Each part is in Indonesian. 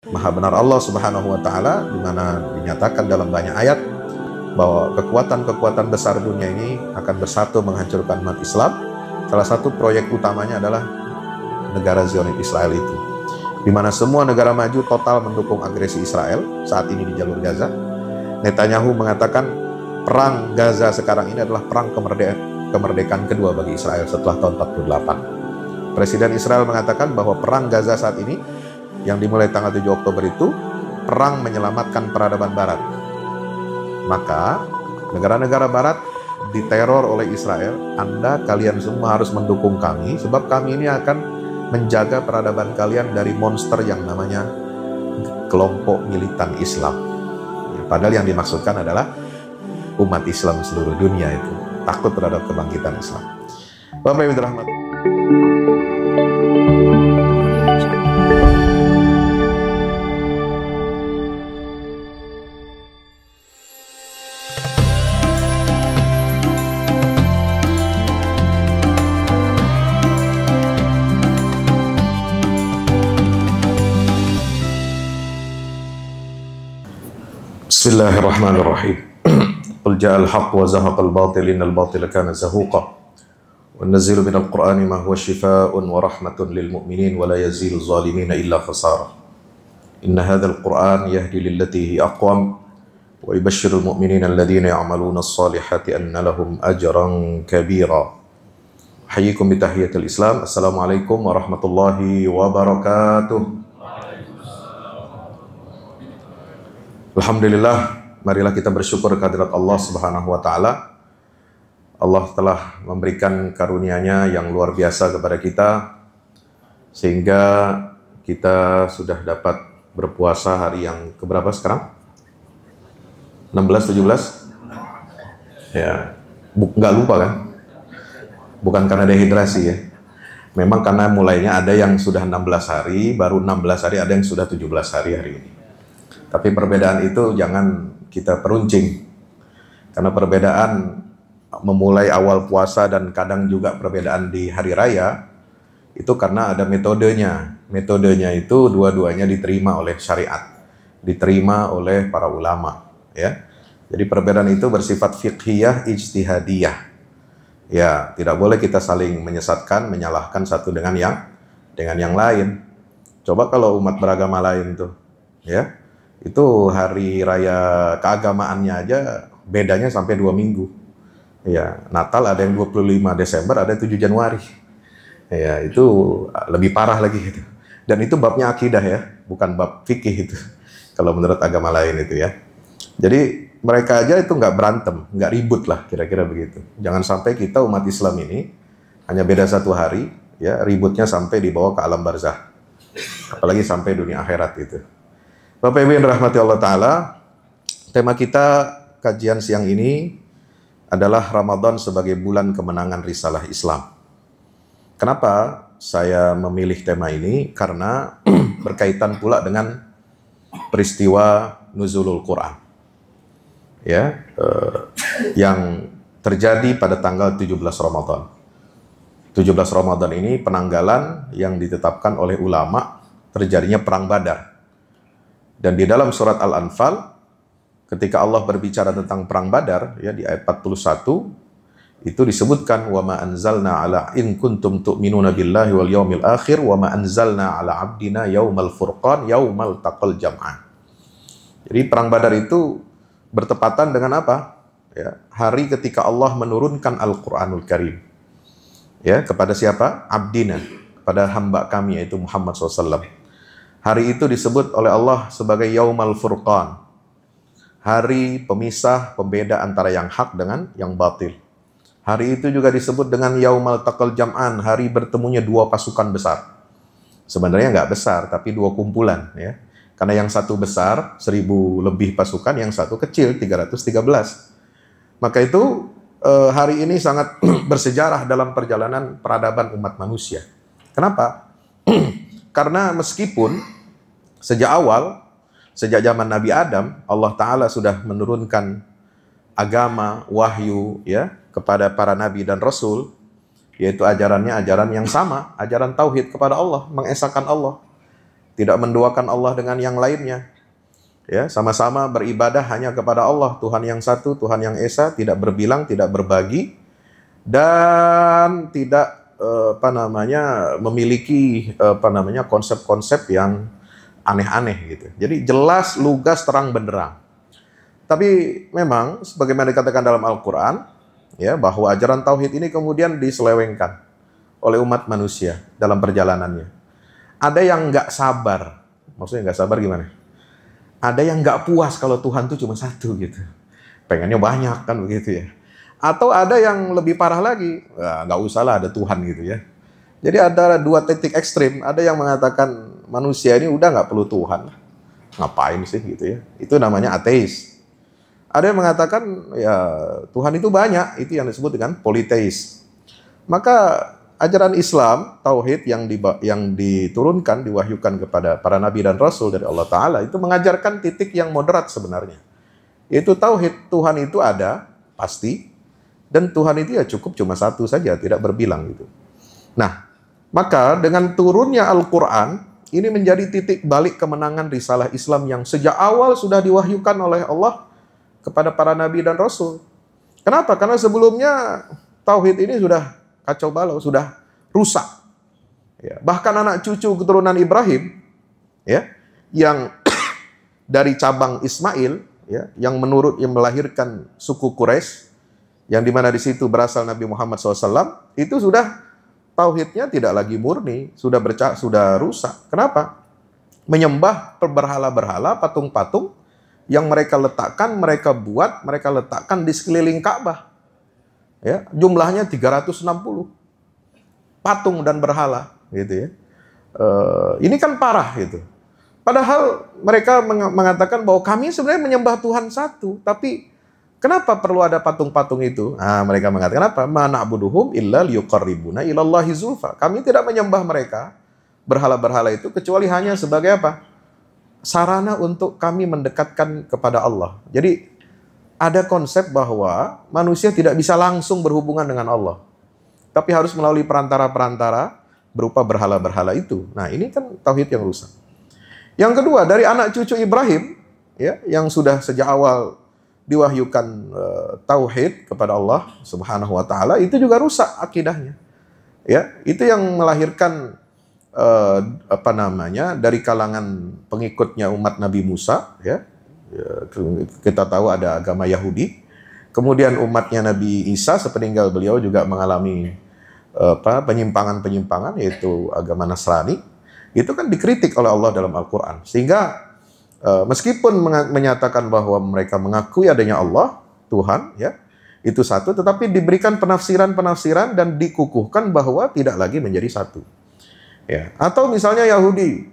Maha benar Allah Subhanahu wa taala, di mana dinyatakan dalam banyak ayat bahwa kekuatan-kekuatan besar dunia ini akan bersatu menghancurkan umat Islam. Salah satu proyek utamanya adalah negara Zionis Israel itu, di mana semua negara maju total mendukung agresi Israel saat ini di jalur Gaza. Netanyahu mengatakan perang Gaza sekarang ini adalah perang kemerdekaan kedua bagi Israel setelah tahun 48. Presiden Israel mengatakan bahwa perang Gaza saat ini yang dimulai tanggal 7 Oktober itu perang menyelamatkan peradaban Barat. Maka negara-negara Barat diteror oleh Israel. Kalian semua harus mendukung kami, sebab kami ini akan menjaga peradaban kalian dari monster yang namanya kelompok militan Islam. Padahal yang dimaksudkan adalah umat Islam seluruh dunia itu takut terhadap kebangkitan Islam. Bapak Ibu rahmat. Bismillahirrahmanirrahim. Qul ja'al haqq wa zahaqal batil innal batila kana zahuqa. Wa nazilu minal qur'ani ma huwa shifaa'un wa rahmatun lil mu'minin wa la yazilu zalimina illa khasara. Inna hadzal qur'an yahdi lillati hi aqwam wa yubashshirul mu'minina alladhina ya'maluna as-salihati anna lahum ajran kabira. Hayyikum bi tahiyatil Islam. Assalamualaikum warahmatullahi wabarakatuh. Alhamdulillah, marilah kita bersyukur kehadirat Allah Subhanahu wa taala. Allah telah memberikan karunia-Nya yang luar biasa kepada kita sehingga kita sudah dapat berpuasa hari yang keberapa sekarang? 16, 17? Ya, nggak lupa kan? Bukan karena dehidrasi ya. Memang karena mulainya ada yang sudah 16 hari, baru 16 hari, ada yang sudah 17 hari ini. Tapi perbedaan itu jangan kita peruncing, karena perbedaan memulai awal puasa dan kadang juga perbedaan di hari raya itu karena ada metodenya. Metodenya itu dua-duanya diterima oleh syariat, diterima oleh para ulama, ya. Jadi perbedaan itu bersifat fiqhiyah, ijtihadiyah. Ya, tidak boleh kita saling menyesatkan, menyalahkan satu dengan yang lain. Coba kalau umat beragama lain tuh, ya. Itu hari raya keagamaannya aja bedanya sampai 2 minggu. Ya, Natal ada yang 25 Desember, ada 7 Januari. Ya, itu lebih parah lagi gitu. Dan itu babnya akidah ya, bukan bab fikih itu. Kalau menurut agama lain itu ya. Jadi mereka aja itu nggak berantem, nggak ribut lah kira-kira begitu. Jangan sampai kita umat Islam ini hanya beda 1 hari, ya ributnya sampai dibawa ke alam barzah. Apalagi sampai dunia akhirat itu. Bapak Ibu yang dirahmati Allah Ta'ala, tema kita kajian siang ini adalah Ramadan sebagai bulan kemenangan risalah Islam. Kenapa saya memilih tema ini? Karena berkaitan pula dengan peristiwa nuzulul Quran, ya, yang terjadi pada tanggal 17 Ramadan. 17 Ramadan ini penanggalan yang ditetapkan oleh ulama terjadinya perang Badar. Dan di dalam surat Al-Anfal, ketika Allah berbicara tentang perang Badar, ya di ayat 41, itu disebutkan wa ma anzalna ala in kuntum tu'minuna billahi wal yaumil akhir wa ma anzalna ala abdina yaumal furqan yaumal taqal jam'an. Jadi perang Badar itu bertepatan dengan apa? Ya, hari ketika Allah menurunkan Al-Qur'anul Karim. Ya, kepada siapa? Abdina, kepada hamba kami yaitu Muhammad SAW. Hari itu disebut oleh Allah sebagai Yaumal Furqan. Hari pemisah, pembeda antara yang hak dengan yang batil. Hari itu juga disebut dengan Yaumal Taqal Jam'an, hari bertemunya 2 pasukan besar. Sebenarnya nggak besar, tapi 2 kumpulan. Ya. Karena yang satu besar, 1000 lebih pasukan, yang satu kecil, 313. Maka itu hari ini sangat bersejarah dalam perjalanan peradaban umat manusia. Kenapa? Karena meskipun sejak awal, sejak zaman Nabi Adam, Allah Ta'ala sudah menurunkan agama, wahyu ya kepada para nabi dan rasul, yaitu ajarannya ajaran yang sama, ajaran tauhid kepada Allah, mengesahkan Allah. tidak menduakan Allah dengan yang lainnya. Ya, sama-sama beribadah hanya kepada Allah, Tuhan yang satu, Tuhan yang esa, tidak berbilang, tidak berbagi, dan tidak memiliki konsep-konsep yang aneh-aneh gitu. Jadi jelas, lugas, terang benderang. Tapi memang sebagaimana dikatakan dalam Al-Qur'an, ya, bahwa ajaran tauhid ini kemudian diselewengkan oleh umat manusia dalam perjalanannya. Ada yang nggak sabar. Maksudnya nggak sabar gimana? Ada yang nggak puas kalau Tuhan itu cuma satu gitu. Pengennya banyak kan begitu ya. Atau ada yang lebih parah lagi, nggak usah lah ada Tuhan gitu ya. Jadi ada dua titik ekstrim. Ada yang mengatakan manusia ini udah nggak perlu Tuhan. Ngapain sih gitu ya. Itu namanya ateis. Ada yang mengatakan ya Tuhan itu banyak. Itu yang disebut dengan politeis. Maka ajaran Islam, tauhid yang diturunkan, diwahyukan kepada para nabi dan rasul dari Allah Ta'ala, itu mengajarkan titik yang moderat sebenarnya. Yaitu tauhid, Tuhan itu ada, pasti, dan Tuhan itu ya cukup cuma satu saja, tidak berbilang gitu. Nah, maka dengan turunnya Al-Quran, ini menjadi titik balik kemenangan risalah Islam yang sejak awal sudah diwahyukan oleh Allah kepada para nabi dan rasul. Kenapa? Karena sebelumnya tauhid ini sudah kacau balau, sudah rusak. Ya, bahkan anak cucu keturunan Ibrahim, ya, yang dari cabang Ismail, ya, yang melahirkan suku Quraisy, yang dimana di situ berasal Nabi Muhammad SAW, itu sudah tauhidnya tidak lagi murni, sudah rusak. Kenapa? Menyembah berhala-berhala, patung-patung yang mereka letakkan, mereka letakkan di sekeliling Ka'bah. Ya, jumlahnya 360 patung dan berhala gitu ya. Ini kan parah gitu. Padahal mereka mengatakan bahwa kami sebenarnya menyembah Tuhan satu, tapi kenapa perlu ada patung-patung itu? Nah, mereka mengatakan apa? Ma na'buduhum illa liyuqarribuna ilallahi zulfa. Kami tidak menyembah mereka, berhala-berhala itu, kecuali hanya sebagai apa? Sarana untuk kami mendekatkan kepada Allah. Jadi ada konsep bahwa manusia tidak bisa langsung berhubungan dengan Allah, tapi harus melalui perantara-perantara berupa berhala-berhala itu. Nah, ini kan tauhid yang rusak. Yang kedua, dari anak cucu Ibrahim, ya, yang sudah sejak awal diwahyukan tauhid kepada Allah Subhanahu wa Ta'ala, itu juga rusak akidahnya. Ya, itu yang melahirkan dari kalangan pengikutnya umat Nabi Musa, ya. Kita tahu ada agama Yahudi. Kemudian umatnya Nabi Isa sepeninggal beliau juga mengalami penyimpangan-penyimpangan, yaitu agama Nasrani. Itu kan dikritik oleh Allah dalam Al-Quran. Sehingga meskipun menyatakan bahwa mereka mengakui adanya Allah, Tuhan, ya, itu satu, tetapi diberikan penafsiran-penafsiran dan dikukuhkan bahwa tidak lagi menjadi satu. Ya. Atau misalnya Yahudi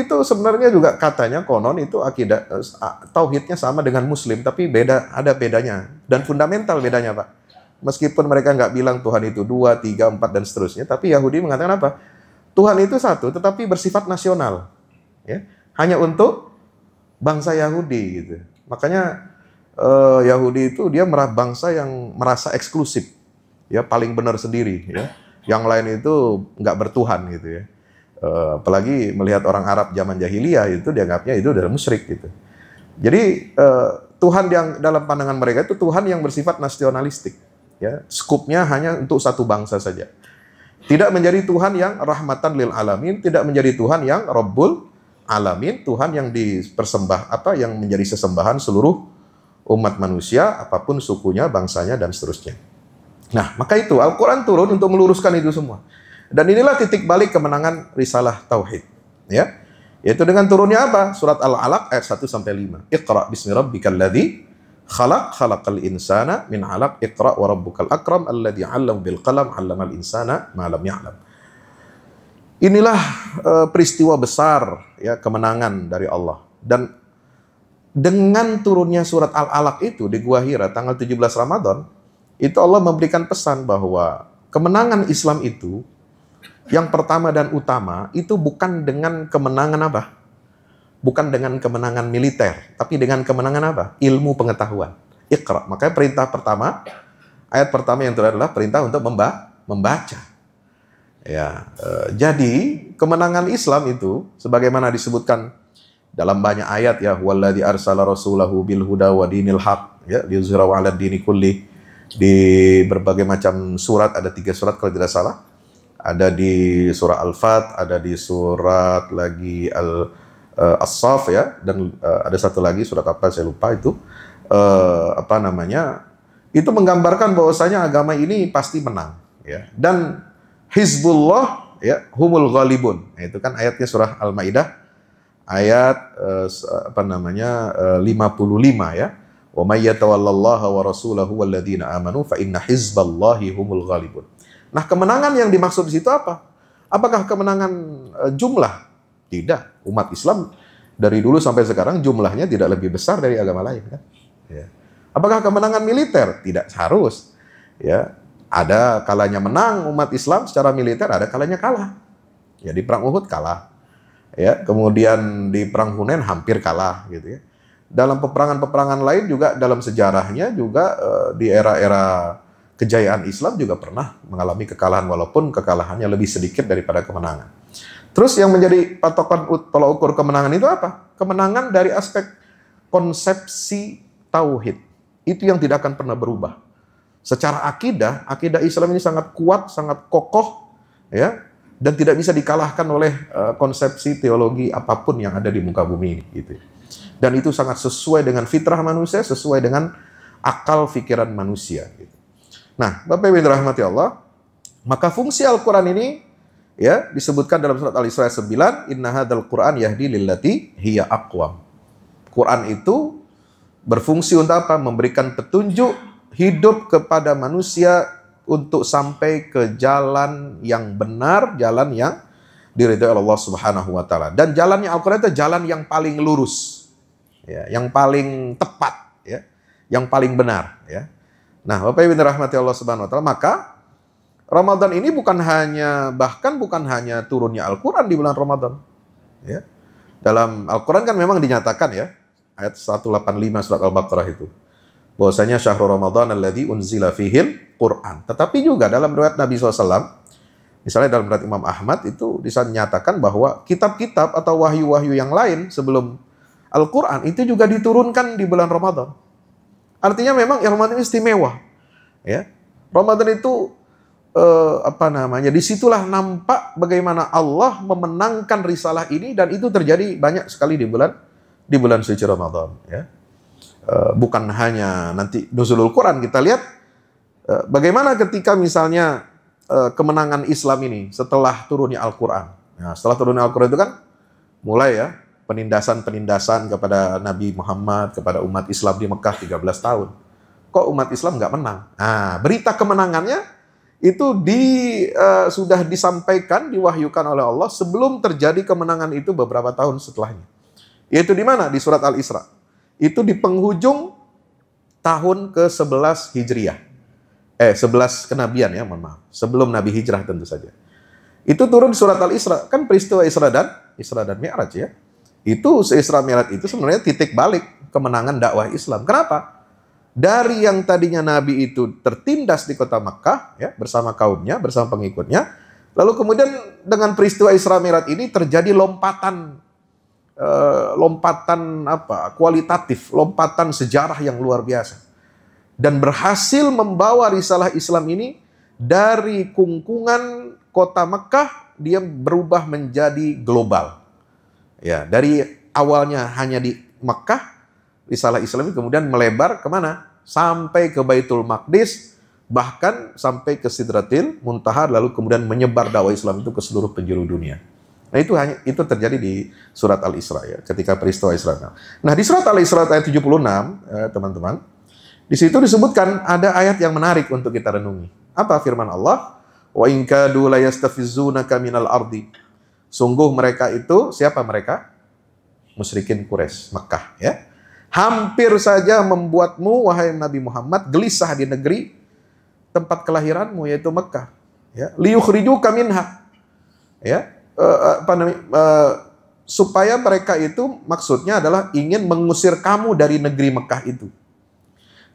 itu sebenarnya juga katanya konon itu akidah tauhidnya sama dengan Muslim, tapi ada bedanya dan fundamental bedanya, Pak. Meskipun mereka nggak bilang Tuhan itu 2, 3, 4 dan seterusnya, tapi Yahudi mengatakan apa? Tuhan itu satu, tetapi bersifat nasional, ya, hanya untuk bangsa Yahudi gitu. Makanya Yahudi itu dia bangsa yang merasa eksklusif, ya, paling benar sendiri, ya. Yang lain itu nggak bertuhan gitu ya. Apalagi melihat orang Arab zaman jahiliyah itu dianggapnya itu adalah musyrik gitu. Jadi Tuhan yang dalam pandangan mereka itu Tuhan yang bersifat nasionalistik, ya, skupnya hanya untuk satu bangsa saja. Tidak menjadi Tuhan yang rahmatan lil alamin, tidak menjadi Tuhan yang Rabbul alamin, Tuhan yang yang menjadi sesembahan seluruh umat manusia, apapun sukunya, bangsanya dan seterusnya. Nah, maka itu Al-Qur'an turun untuk meluruskan itu semua. Dan inilah titik balik kemenangan risalah tauhid, ya. Yaitu dengan turunnya apa? Surat Al-Alaq ayat 1 sampai 5. Iqra bismi rabbikal ladzi khalaqal insana min 'alaq. Iqra wa rabbukal akram alladzi 'allama bil qalam 'allamal insana ma lam ya'lam. Inilah peristiwa besar, ya, kemenangan dari Allah. Dan dengan turunnya surat Al-Alaq itu di Gua Hira tanggal 17 Ramadan, itu Allah memberikan pesan bahwa kemenangan Islam itu yang pertama dan utama itu bukan dengan kemenangan apa? Bukan dengan kemenangan militer, tapi dengan kemenangan apa? Ilmu pengetahuan. Iqra. Makanya perintah pertama, ayat pertama yang terakhir adalah perintah untuk membaca. Ya, jadi kemenangan Islam itu sebagaimana disebutkan dalam banyak ayat ya, walladzi arsala rasulahu bil huda wa dinil haq ya liyuzhirahu 'ala dini kulli. Di berbagai macam surat, ada 3 surat kalau tidak salah. Ada di surah Al-Fat, ada di surat lagi As-Saff ya, dan ada satu lagi surat apa saya lupa itu. Apa namanya? Itu menggambarkan bahwasanya agama ini pasti menang ya. Dan Hizbullah ya humul ghalibun. Nah, itu kan ayatnya surah Al-Maidah ayat 55 ya. Wa may yatawallallaha wa rasulahu walladzina amanu fa inna hizballahi humul ghalibun. Nah, kemenangan yang dimaksud di situ apa? Apakah kemenangan jumlah? Tidak. Umat Islam dari dulu sampai sekarang jumlahnya tidak lebih besar dari agama lain kan? Ya. Apakah kemenangan militer? Tidak harus. Ya. Ada kalanya menang umat Islam secara militer, ada kalanya kalah. Ya, di perang Uhud kalah. Ya, kemudian di perang Hunain hampir kalah gitu ya. Dalam peperangan-peperangan lain juga dalam sejarahnya juga di era-era kejayaan Islam juga pernah mengalami kekalahan walaupun kekalahannya lebih sedikit daripada kemenangan. Terus yang menjadi patokan tolak ukur kemenangan itu apa? Kemenangan dari aspek konsepsi tauhid. Itu yang tidak akan pernah berubah. Secara akidah Islam ini sangat kuat, sangat kokoh, ya, dan tidak bisa dikalahkan oleh konsepsi teologi apapun yang ada di muka bumi ini. Gitu. Dan itu sangat sesuai dengan fitrah manusia, sesuai dengan akal pikiran manusia. Gitu. Nah, Bapak Ibu dirahmati Allah, maka fungsi Al-Quran ini ya disebutkan dalam surat Al-Isra 9, Inna hadzal Qur'an yahdi lillati hiya aqwam. Quran itu berfungsi untuk apa? Memberikan petunjuk hidup kepada manusia untuk sampai ke jalan yang benar, jalan yang diridhai Allah Subhanahu wa taala. Dan jalannya Al-Qur'an itu jalan yang paling lurus. Ya, yang paling tepat, ya. Yang paling benar, ya. Nah, Bapak Ibu dirahmati Allah Subhanahu wa taala, maka Ramadan ini bukan hanya turunnya Al-Qur'an di bulan Ramadan. Ya. Dalam Al-Qur'an kan memang dinyatakan ya, ayat 185 surat Al-Baqarah itu, bahwasanya syahrul Ramadan alladzi unzila fihil Qur'an. Tetapi juga dalam riwayat Nabi SAW, misalnya dalam riwayat Imam Ahmad itu dinyatakan bahwa kitab-kitab atau wahyu-wahyu yang lain sebelum Al-Quran itu juga diturunkan di bulan Ramadan. Artinya memang Ramadan istimewa. Ya. Ramadan itu disitulah nampak bagaimana Allah memenangkan risalah ini, dan itu terjadi banyak sekali di bulan suci Ramadan. Ya. Bukan hanya nanti nuzulul Quran, kita lihat bagaimana ketika misalnya kemenangan Islam ini setelah turunnya Al-Quran. Nah, setelah turunnya Al-Quran itu kan mulai ya penindasan kepada Nabi Muhammad, kepada umat Islam di Mekah 13 tahun. Kok umat Islam nggak menang? Nah, berita kemenangannya itu sudah disampaikan, diwahyukan oleh Allah sebelum terjadi kemenangan itu beberapa tahun setelahnya. Yaitu di mana? Di surat Al-Isra. Itu di penghujung tahun ke-11 Hijriah. 11 kenabian ya, mohon maaf. Sebelum Nabi hijrah tentu saja. Itu turun surat Al-Isra. Kan peristiwa Isra dan Mi'raj ya. Itu Isra Mi'raj itu sebenarnya titik balik kemenangan dakwah Islam. Kenapa? Dari yang tadinya Nabi itu tertindas di kota Makkah ya, bersama kaumnya, bersama pengikutnya. Lalu kemudian dengan peristiwa Isra Mi'raj ini terjadi lompatan kualitatif, lompatan sejarah yang luar biasa, dan berhasil membawa risalah Islam ini dari kungkungan kota Mekah, dia berubah menjadi global. Ya, dari awalnya hanya di Mekah, risalah Islam ini kemudian melebar kemana? Sampai ke Baitul Maqdis, bahkan sampai ke Sidratil Muntaha, lalu kemudian menyebar dakwah Islam itu ke seluruh penjuru dunia. Nah, itu terjadi di surat Al-Isra ya, ketika peristiwa Isra. Nah, di surat Al-Isra ayat 76, teman-teman, di situ disebutkan ada ayat yang menarik untuk kita renungi. Apa firman Allah? Wa in kadu la yastafizunaka minal ardi. Sungguh mereka itu, siapa mereka? Musyrikin Quraisy, Mekah ya. Hampir saja membuatmu wahai Nabi Muhammad gelisah di negeri tempat kelahiranmu yaitu Mekah. Ya, liyukhrijuka minha. Ya. Supaya mereka itu maksudnya adalah ingin mengusir kamu dari negeri Mekah itu.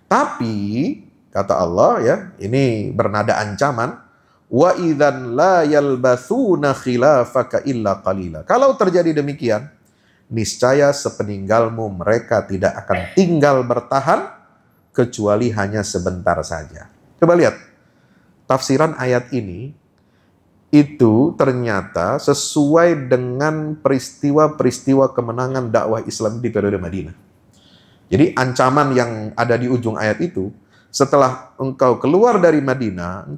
Tapi kata Allah ya, ini bernada ancaman, wa idzan la yalbathuna khilafaka illa qalila. Kalau terjadi demikian, niscaya sepeninggalmu mereka tidak akan tinggal bertahan kecuali hanya sebentar saja. Coba lihat tafsiran ayat ini, itu ternyata sesuai dengan peristiwa-peristiwa kemenangan dakwah Islam di periode Madinah. Jadi ancaman yang ada di ujung ayat itu, setelah engkau keluar dari Madinah,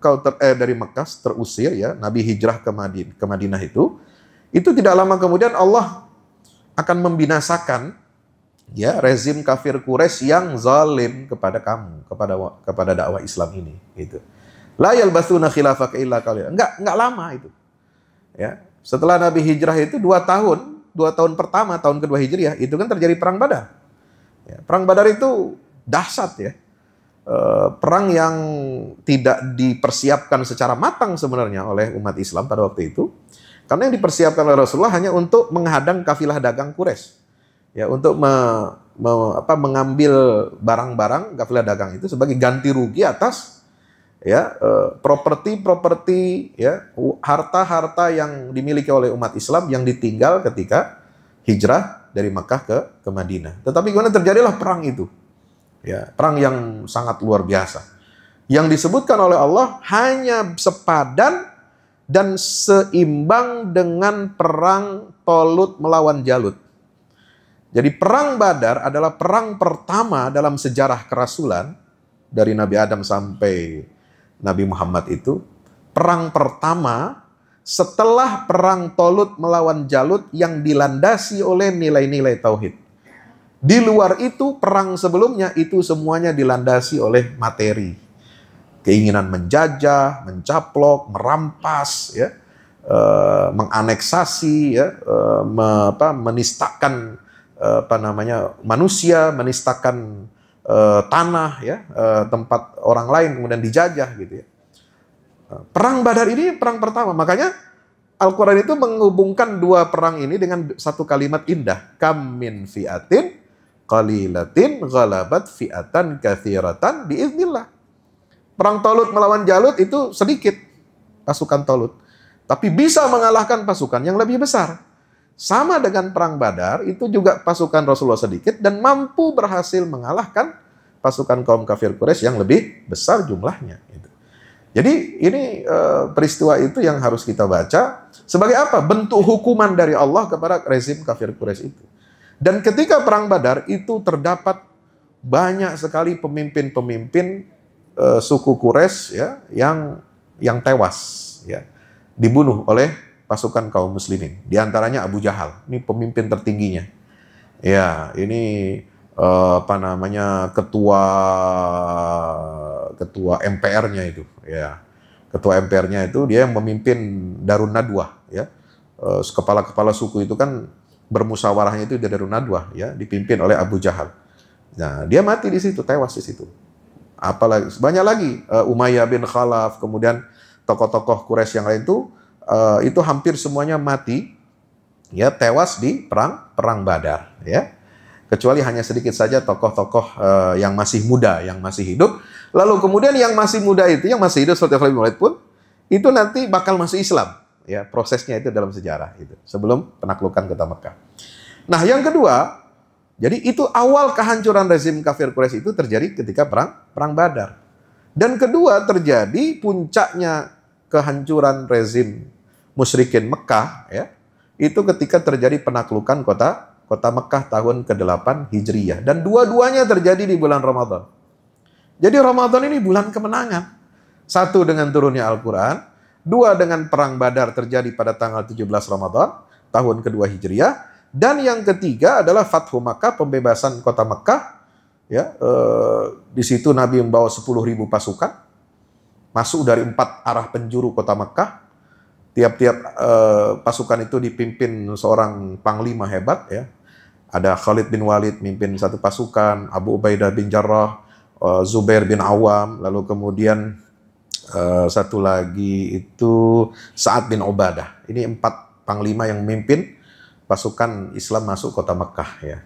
dari Mekah terusir ya, Nabi hijrah ke Madinah itu tidak lama kemudian Allah akan membinasakan ya rezim kafir Quraisy yang zalim kepada kamu, kepada dakwah Islam ini gitu. La yalbathuna khilafaka illa qalila. Enggak lama itu. Ya. Setelah Nabi hijrah itu 2 tahun, 2 tahun pertama, tahun kedua Hijriah, itu kan terjadi perang Badar. Ya, perang Badar itu dahsyat ya. Perang yang tidak dipersiapkan secara matang sebenarnya oleh umat Islam pada waktu itu. Karena yang dipersiapkan oleh Rasulullah hanya untuk menghadang kafilah dagang Quraisy. Ya, untuk mengambil barang-barang kafilah dagang itu sebagai ganti rugi atas ya properti ya, harta-harta yang dimiliki oleh umat Islam yang ditinggal ketika hijrah dari Makkah ke Madinah. Tetapi kemudian terjadilah perang itu. Ya, perang yang sangat luar biasa. Yang disebutkan oleh Allah hanya sepadan dan seimbang dengan perang Tolut melawan Jalut. Jadi perang Badar adalah perang pertama dalam sejarah kerasulan dari Nabi Adam sampai Nabi Muhammad itu. Perang pertama setelah perang Tolut melawan Jalut yang dilandasi oleh nilai-nilai tauhid. Di luar itu, perang sebelumnya itu semuanya dilandasi oleh materi. Keinginan menjajah, mencaplok, merampas, ya, menganeksasi, ya, menistakan manusia, menistakan tanah, ya, tempat orang lain kemudian dijajah gitu ya. Perang Badar ini perang pertama, makanya Al-Quran itu menghubungkan 2 perang ini dengan satu kalimat indah. Kam min fi'atin qalilatin ghalabat fi'atan katsiratan biiznillah. Perang Tolut melawan Jalut itu sedikit pasukan Tolut, tapi bisa mengalahkan pasukan yang lebih besar. Sama dengan perang Badar, itu juga pasukan Rasulullah sedikit dan mampu berhasil mengalahkan pasukan kaum kafir Quraisy yang lebih besar jumlahnya. Jadi ini peristiwa itu yang harus kita baca sebagai apa? Bentuk hukuman dari Allah kepada rezim kafir Quraisy itu. Dan ketika perang Badar itu terdapat banyak sekali pemimpin-pemimpin suku Quraisy ya yang tewas ya, dibunuh oleh pasukan kaum muslimin. Di antaranya Abu Jahal, ini pemimpin tertingginya. Ya, ini ketua MPR-nya itu ya. Ketua MPR-nya itu dia yang memimpin Darun Nadwah ya. Kepala-kepala suku itu kan bermusyawarahnya itu di Darun Nadwah ya, dipimpin oleh Abu Jahal. Nah, dia mati di situ, tewas di situ. Apalagi banyak lagi Umayyah bin Khalaf, kemudian tokoh-tokoh Quraisy yang lain itu hampir semuanya mati ya, tewas di perang Badar ya. Kecuali hanya sedikit saja tokoh-tokoh yang masih muda, yang masih hidup. Lalu kemudian yang masih muda itu, yang masih hidup seperti Khalid bin Walid pun, itu nanti bakal masuk Islam. Ya, prosesnya itu dalam sejarah itu, sebelum penaklukan kota Mekah. Nah, yang kedua, jadi itu awal kehancuran rezim kafir Quraisy itu terjadi ketika perang Badar. Dan kedua terjadi puncaknya kehancuran rezim musyrikin Mekah ya, itu ketika terjadi penaklukan kota Mekah tahun ke-8 Hijriyah. Dan dua-duanya terjadi di bulan Ramadan. Jadi Ramadan ini bulan kemenangan. Satu dengan turunnya Al-Quran. 2 dengan perang Badar terjadi pada tanggal 17 Ramadan tahun kedua Hijriyah. Dan yang ketiga adalah Fathu Makkah, pembebasan kota Mekah. Ya, di situ Nabi membawa 10.000 pasukan. Masuk dari 4 arah penjuru kota Mekah. Tiap-tiap pasukan itu dipimpin seorang panglima hebat ya. Ada Khalid bin Walid mimpin satu pasukan, Abu Ubaidah bin Jarrah, Zubair bin Awam, lalu kemudian satu lagi itu Sa'ad bin Ubadah. Ini 4 panglima yang memimpin pasukan Islam masuk kota Mekah ya.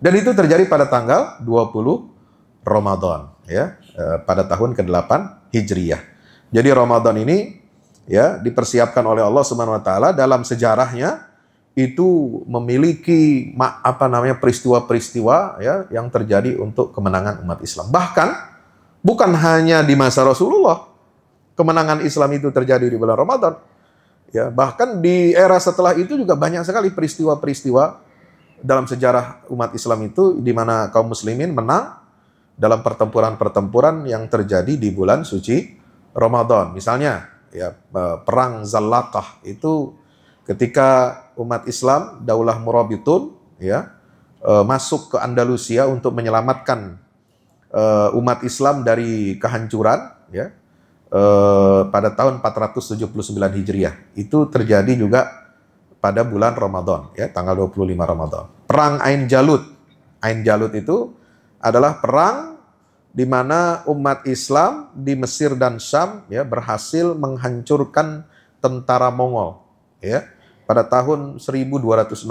Dan itu terjadi pada tanggal 20 Ramadan ya, pada tahun ke-8 Hijriyah. Jadi Ramadan ini ya dipersiapkan oleh Allah Subhanahu wa taala dalam sejarahnya itu memiliki peristiwa-peristiwa ya yang terjadi untuk kemenangan umat Islam. Bahkan bukan hanya di masa Rasulullah kemenangan Islam itu terjadi di bulan Ramadan. Ya, bahkan di era setelah itu juga banyak sekali peristiwa-peristiwa dalam sejarah umat Islam itu di mana kaum muslimin menang dalam pertempuran-pertempuran yang terjadi di bulan suci Ramadan. Misalnya ya perang Zallaqah itu ketika umat Islam Daulah Murabitun ya masuk ke Andalusia untuk menyelamatkan umat Islam dari kehancuran ya pada tahun 479 Hijriah. Itu terjadi juga pada bulan Ramadan ya, tanggal 25 Ramadan. Perang Ain Jalut. Ain Jalut itu adalah perang di mana umat Islam di Mesir dan Syam ya berhasil menghancurkan tentara Mongol ya pada tahun 1260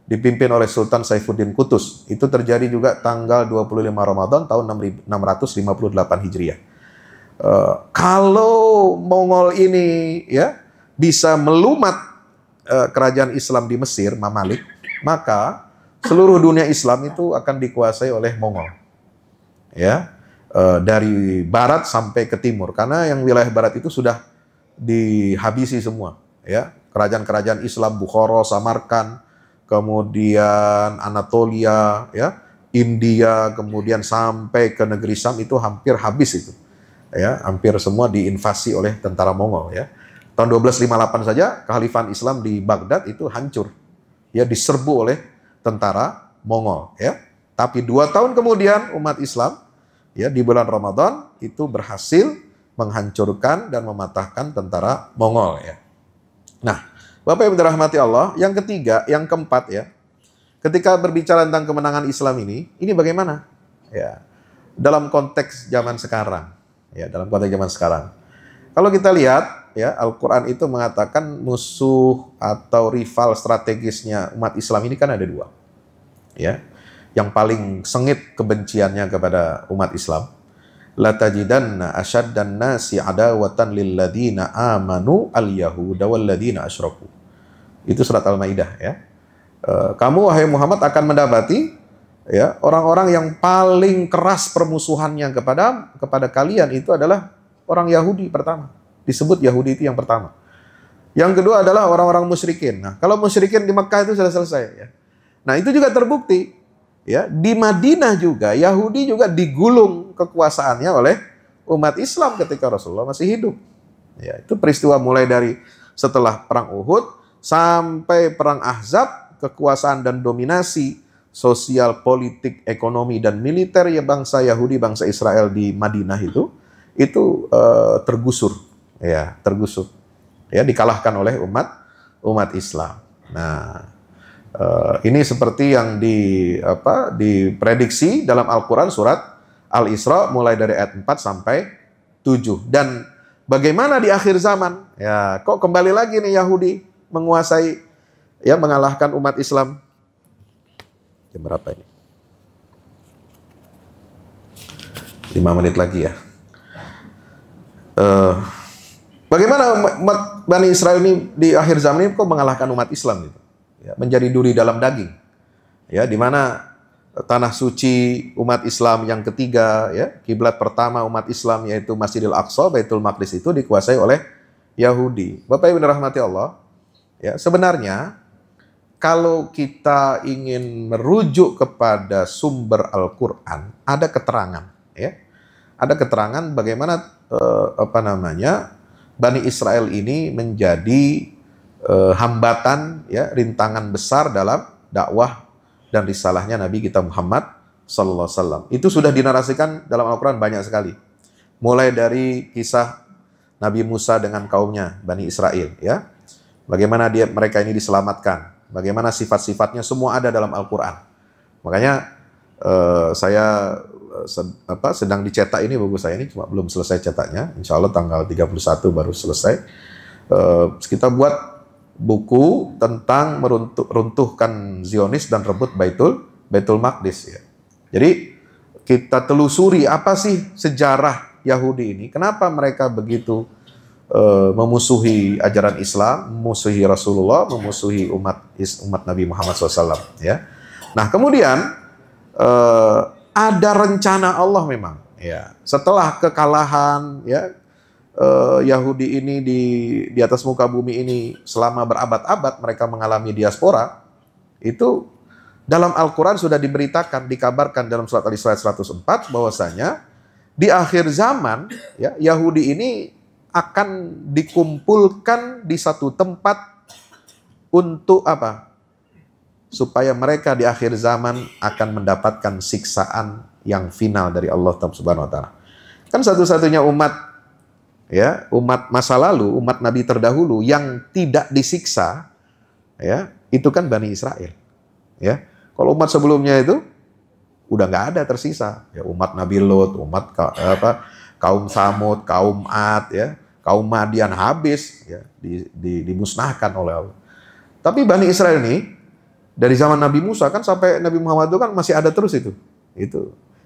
dipimpin oleh Sultan Saifuddin Qutuz. Itu terjadi juga tanggal 25 Ramadan tahun 658 Hijriah. Kalau Mongol ini ya bisa melumat kerajaan Islam di Mesir, Mamalik, maka seluruh dunia Islam itu akan dikuasai oleh Mongol. Ya, dari barat sampai ke timur, karena yang wilayah barat itu sudah dihabisi semua. Ya, kerajaan-kerajaan Islam Bukhara, Samarkand, kemudian Anatolia, ya, India, kemudian sampai ke negeri Syam itu hampir habis itu. Ya, hampir semua diinvasi oleh tentara Mongol. Ya, tahun 1258 saja kekhalifahan Islam di Baghdad itu hancur. Ya, diserbu oleh tentara Mongol. Ya, tapi 2 tahun kemudian umat Islam ya di bulan Ramadan itu berhasil menghancurkan dan mematahkan tentara Mongol ya. Nah, Bapak Ibu dirahmati Allah, yang ketiga, yang keempat ya. Ketika berbicara tentang kemenangan Islam ini bagaimana? Ya. Dalam konteks zaman sekarang. Ya, dalam konteks zaman sekarang. Kalau kita lihat ya, Al-Qur'an itu mengatakan musuh atau rival strategisnya umat Islam ini kan ada 2. Ya. Yang paling sengit kebenciannya kepada umat Islam. La tajidanna asyaddan nasi adawatan lil ladzina amanu al-yahuda wal ladzina asyraku. Itu surat Al-Maidah ya. Kamu wahai Muhammad akan mendapati ya orang-orang yang paling keras permusuhannya kepada kalian itu adalah orang Yahudi pertama. Disebut Yahudi itu yang pertama. Yang kedua adalah orang-orang musyrikin. Nah, kalau musyrikin di Mekah itu sudah selesai ya. Nah, itu juga terbukti. Ya, di Madinah juga Yahudi juga digulung kekuasaannya oleh umat Islam ketika Rasulullah masih hidup. Ya, itu peristiwa mulai dari setelah perang Uhud sampai perang Ahzab, kekuasaan dan dominasi sosial, politik, ekonomi dan militer ya bangsa Yahudi, bangsa Israel di Madinah itu tergusur, ya, tergusur. Ya, dikalahkan oleh umat Islam. Nah, ini seperti yang diprediksi dalam Al-Quran surat Al-Isra mulai dari ayat 4 sampai 7. Dan bagaimana di akhir zaman? Ya, kok kembali lagi nih Yahudi menguasai, ya, mengalahkan umat Islam. Jam berapa ini? 5 menit lagi ya. Bagaimana umat Bani Israel ini di akhir zaman ini kok mengalahkan umat Islam gitu? Ya, menjadi duri dalam daging, ya, di mana tanah suci umat Islam yang ketiga, ya, kiblat pertama umat Islam yaitu Masjidil Aqsa, Baitul Maqdis itu dikuasai oleh Yahudi. Bapak Ibu dirahmati Allah, ya, sebenarnya kalau kita ingin merujuk kepada sumber Al-Quran, ada keterangan, ya, ada keterangan bagaimana Bani Israel ini menjadi hambatan, ya, rintangan besar dalam dakwah dan risalahnya Nabi kita Muhammad sallallahu alaihi wasallam. Itu sudah dinarasikan dalam Al-Quran banyak sekali. Mulai dari kisah Nabi Musa dengan kaumnya Bani Israel, ya. Bagaimana mereka ini diselamatkan, bagaimana sifat-sifatnya semua ada dalam Al-Quran. Makanya saya sedang dicetak ini buku saya ini, cuma belum selesai cetaknya. Insya Allah tanggal 31 baru selesai. Kita buat buku tentang meruntuhkan Zionis dan rebut Baitul Maqdis, ya. Jadi kita telusuri apa sih sejarah Yahudi ini, kenapa mereka begitu memusuhi ajaran Islam, memusuhi Rasulullah, memusuhi umat Nabi Muhammad SAW. Ya. Nah kemudian ada rencana Allah memang. Ya. Setelah kekalahan, ya, Yahudi ini di atas muka bumi ini selama berabad-abad mereka mengalami diaspora, itu dalam Al-Quran sudah diberitakan, dikabarkan dalam surat Al-Isra 104 bahwasanya di akhir zaman, ya, Yahudi ini akan dikumpulkan di satu tempat untuk apa? Supaya mereka di akhir zaman akan mendapatkan siksaan yang final dari Allah Subhanahu wa taala. Kan satu-satunya umat, ya, umat masa lalu, umat Nabi terdahulu yang tidak disiksa, ya, itu kan Bani Israel. Ya. Kalau umat sebelumnya itu udah nggak ada tersisa. Ya, umat Nabi Lot, umat kaum Samud, kaum Ad, ya, kaum Madian habis, ya, dimusnahkan oleh Allah. Tapi Bani Israel ini dari zaman Nabi Musa kan sampai Nabi Muhammad itu kan masih ada terus itu.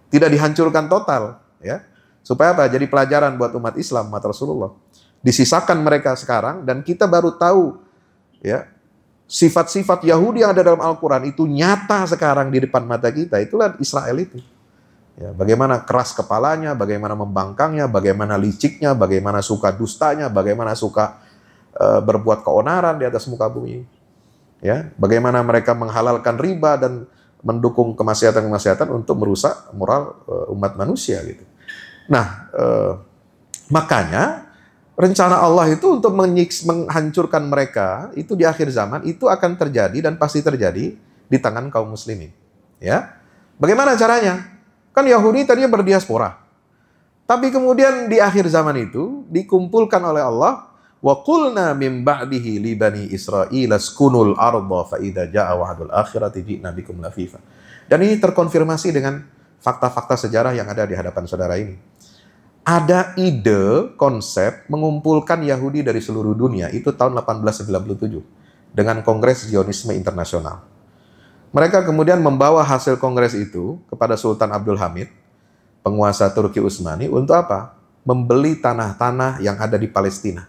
Tidak dihancurkan total, ya. Supaya apa? Jadi pelajaran buat umat Islam, umat Rasulullah. Disisakan mereka sekarang dan kita baru tahu, ya, sifat-sifat Yahudi yang ada dalam Al-Quran itu nyata sekarang di depan mata kita. Itulah Israel itu. Ya, bagaimana keras kepalanya, bagaimana membangkangnya, bagaimana liciknya, bagaimana suka dustanya, bagaimana suka berbuat keonaran di atas muka bumi. Ya, bagaimana mereka menghalalkan riba dan mendukung kemaksiatan-kemaksiatan untuk merusak moral umat manusia gitu. Nah, makanya rencana Allah itu untuk menghancurkan mereka itu di akhir zaman itu akan terjadi dan pasti terjadi di tangan kaum muslimin. Ya, bagaimana caranya? Kan Yahudi tadinya berdiaspora. Tapi kemudian di akhir zaman itu dikumpulkan oleh Allah, wa qulna min ba'dihi li bani Israil askunul arda fa idza jaa wa'dul akhirati ji'na bikum lafifa. Dan ini terkonfirmasi dengan fakta-fakta sejarah yang ada di hadapan saudara ini. Ada ide, konsep mengumpulkan Yahudi dari seluruh dunia itu tahun 1897 dengan Kongres Zionisme Internasional. Mereka kemudian membawa hasil kongres itu kepada Sultan Abdul Hamid, penguasa Turki Utsmani, untuk apa? Membeli tanah-tanah yang ada di Palestina.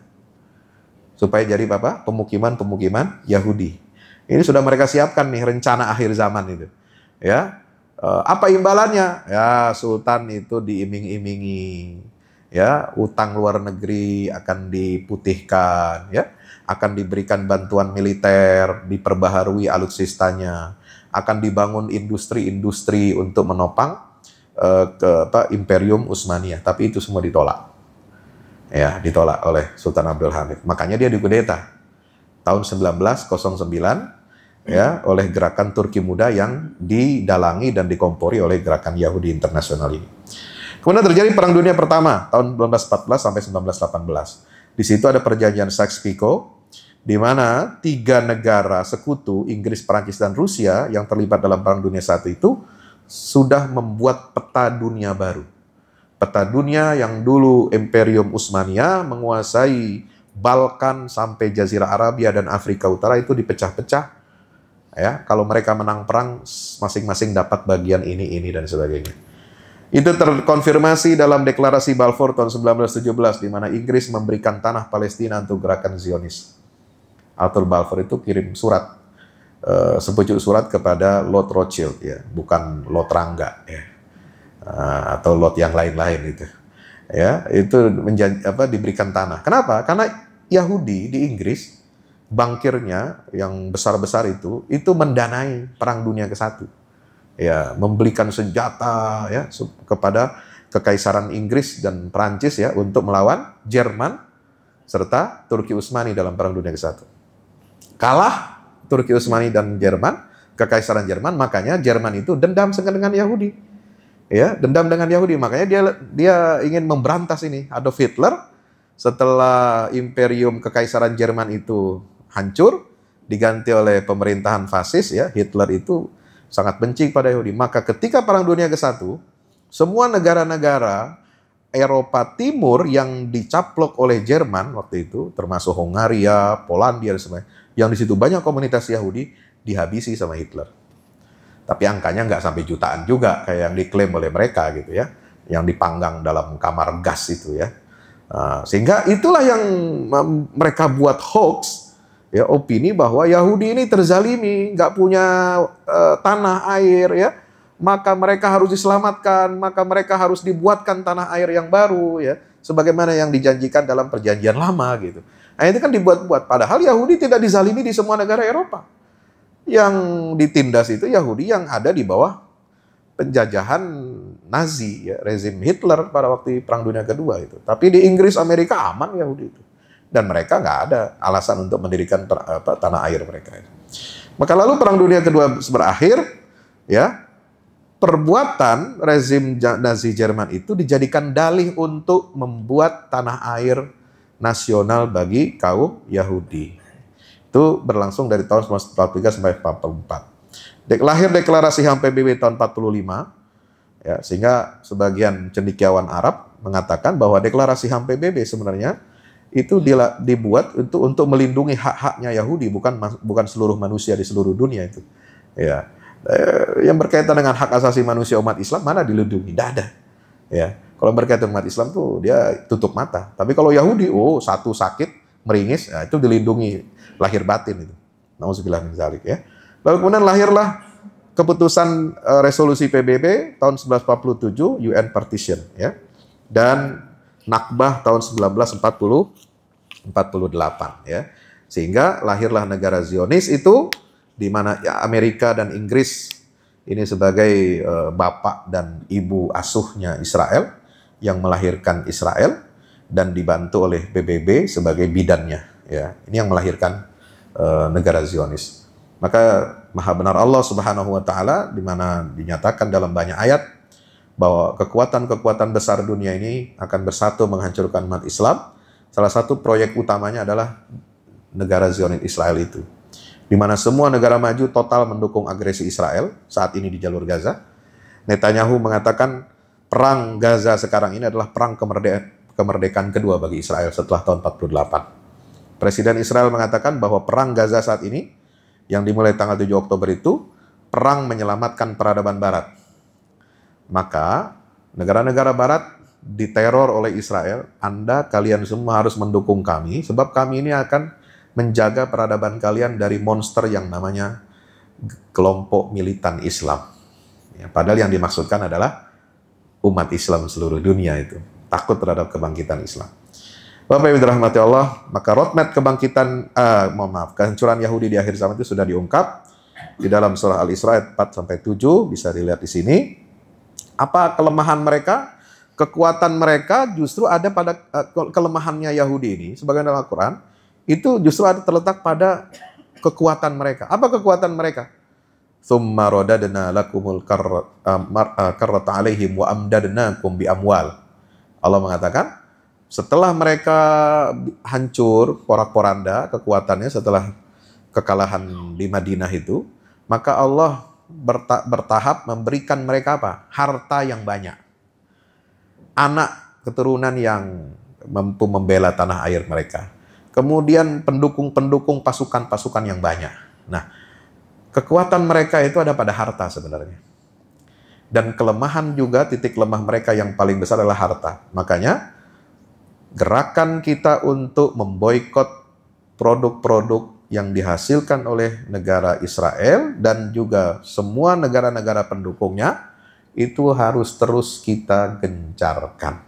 Supaya jadi apa? Pemukiman-pemukiman Yahudi. Ini sudah mereka siapkan nih rencana akhir zaman itu. Ya. Apa imbalannya? Ya, Sultan itu diiming-imingi. Ya, utang luar negeri akan diputihkan, ya. Akan diberikan bantuan militer, diperbaharui alutsistanya. Akan dibangun industri-industri untuk menopang Imperium Utsmaniyah, tapi itu semua ditolak. Ya, ditolak oleh Sultan Abdul Hamid. Makanya dia dikudeta tahun 1909 ya oleh gerakan Turki Muda yang didalangi dan dikompori oleh gerakan Yahudi Internasional ini. Kemudian terjadi Perang Dunia Pertama tahun 1914 sampai 1918. Di situ ada perjanjian Sykes-Picot, di mana 3 negara sekutu, Inggris, Perancis, dan Rusia yang terlibat dalam Perang Dunia I itu sudah membuat peta dunia baru. Peta dunia yang dulu Imperium Utsmaniyah menguasai Balkan sampai Jazirah Arabia dan Afrika Utara itu dipecah-pecah. Ya, kalau mereka menang perang, masing-masing dapat bagian ini, dan sebagainya. Itu terkonfirmasi dalam deklarasi Balfour tahun 1917, di mana Inggris memberikan tanah Palestina untuk gerakan Zionis. Arthur Balfour itu kirim surat, sepucuk surat kepada Lord Rothschild, ya, bukan Lord Rangga, ya, atau Lord yang lain-lain itu. Ya, itu diberikan tanah. Kenapa? Karena Yahudi di Inggris, bankirnya yang besar-besar itu mendanai Perang Dunia ke-1. Ya, membelikan senjata ya kepada Kekaisaran Inggris dan Prancis ya untuk melawan Jerman serta Turki Utsmani dalam Perang Dunia ke-1. Kalah Turki Utsmani dan Jerman, Kekaisaran Jerman, makanya Jerman itu dendam dengan Yahudi. Ya, dendam dengan Yahudi, makanya dia ingin memberantas ini. Adolf Hitler setelah Imperium Kekaisaran Jerman itu hancur, diganti oleh pemerintahan fasis ya, Hitler itu sangat benci pada Yahudi. Maka ketika Perang Dunia ke-1, semua negara-negara Eropa Timur yang dicaplok oleh Jerman waktu itu, termasuk Hongaria, Polandia, dan sebagainya, yang di situ banyak komunitas Yahudi, dihabisi sama Hitler. Tapi angkanya nggak sampai jutaan juga, kayak yang diklaim oleh mereka gitu ya, yang dipanggang dalam kamar gas itu ya. Sehingga itulah yang mereka buat hoax, ya, opini bahwa Yahudi ini terzalimi, nggak punya tanah air, ya, maka mereka harus diselamatkan, maka mereka harus dibuatkan tanah air yang baru, ya, sebagaimana yang dijanjikan dalam perjanjian lama gitu. Nah, itu kan dibuat-buat. Padahal Yahudi tidak dizalimi di semua negara Eropa. Yang ditindas itu Yahudi yang ada di bawah penjajahan Nazi, ya, rezim Hitler pada waktu Perang Dunia Kedua itu. Tapi di Inggris, Amerika aman Yahudi itu. Dan mereka nggak ada alasan untuk mendirikan tanah air mereka. Maka lalu Perang Dunia Kedua berakhir, ya, perbuatan rezim Nazi Jerman itu dijadikan dalih untuk membuat tanah air nasional bagi kaum Yahudi. Itu berlangsung dari tahun 1943 sampai 1944. Lahir deklarasi HAM PBB tahun 45, ya, sehingga sebagian cendekiawan Arab mengatakan bahwa deklarasi HAM PBB sebenarnya itu dibuat untuk melindungi hak-haknya Yahudi, bukan seluruh manusia di seluruh dunia itu. Ya, yang berkaitan dengan hak asasi manusia umat Islam mana dilindungi? Tidak ada. Ya, kalau berkaitan umat Islam tuh dia tutup mata. Tapi kalau Yahudi, satu sakit meringis, ya, itu dilindungi lahir batin itu. Nauzubillah min dzalik, ya. Lalu kemudian lahirlah keputusan resolusi PBB tahun 1947, UN Partition, ya, dan Nakbah tahun 1948, ya, sehingga lahirlah negara Zionis itu, di mana, ya, Amerika dan Inggris ini sebagai bapak dan ibu asuhnya Israel yang melahirkan Israel dan dibantu oleh PBB sebagai bidannya, ya, ini yang melahirkan negara Zionis. Maka maha benar Allah Subhanahu wa Ta'ala, di mana dinyatakan dalam banyak ayat bahwa kekuatan-kekuatan besar dunia ini akan bersatu menghancurkan umat Islam. Salah satu proyek utamanya adalah negara Zionis Israel itu, di mana semua negara maju total mendukung agresi Israel saat ini di jalur Gaza. Netanyahu mengatakan perang Gaza sekarang ini adalah perang kemerdekaan kedua bagi Israel setelah tahun 48. Presiden Israel mengatakan bahwa perang Gaza saat ini yang dimulai tanggal 7 Oktober itu perang menyelamatkan peradaban Barat. Maka negara-negara Barat diteror oleh Israel, kalian semua harus mendukung kami, sebab kami ini akan menjaga peradaban kalian dari monster yang namanya kelompok militan Islam. Ya, padahal yang dimaksudkan adalah umat Islam seluruh dunia itu takut terhadap kebangkitan Islam. Bapak Ibu dirahmati Allah, maka roadmap kebangkitan, kehancuran Yahudi di akhir zaman itu sudah diungkap di dalam surah Al-Isra ayat 4-7, bisa dilihat di sini. Apa kelemahan mereka? Kekuatan mereka justru ada pada kelemahannya Yahudi ini, sebagian dalam Al-Quran, itu justru ada terletak pada kekuatan mereka. Apa kekuatan mereka? Tsumma radadna lakumul karrata alaihim wa amdadnakum bi amwal. Allah mengatakan, setelah mereka hancur, porak-poranda kekuatannya setelah kekalahan di Madinah itu, maka Allah bertahap memberikan mereka apa? Harta yang banyak. Anak keturunan yang mampu membela tanah air mereka. Kemudian pendukung-pendukung pasukan-pasukan yang banyak. Nah, kekuatan mereka itu ada pada harta sebenarnya. Dan kelemahan juga, titik lemah mereka yang paling besar adalah harta. Makanya, gerakan kita untuk memboikot produk-produk yang dihasilkan oleh negara Israel dan juga semua negara-negara pendukungnya itu harus terus kita gencarkan.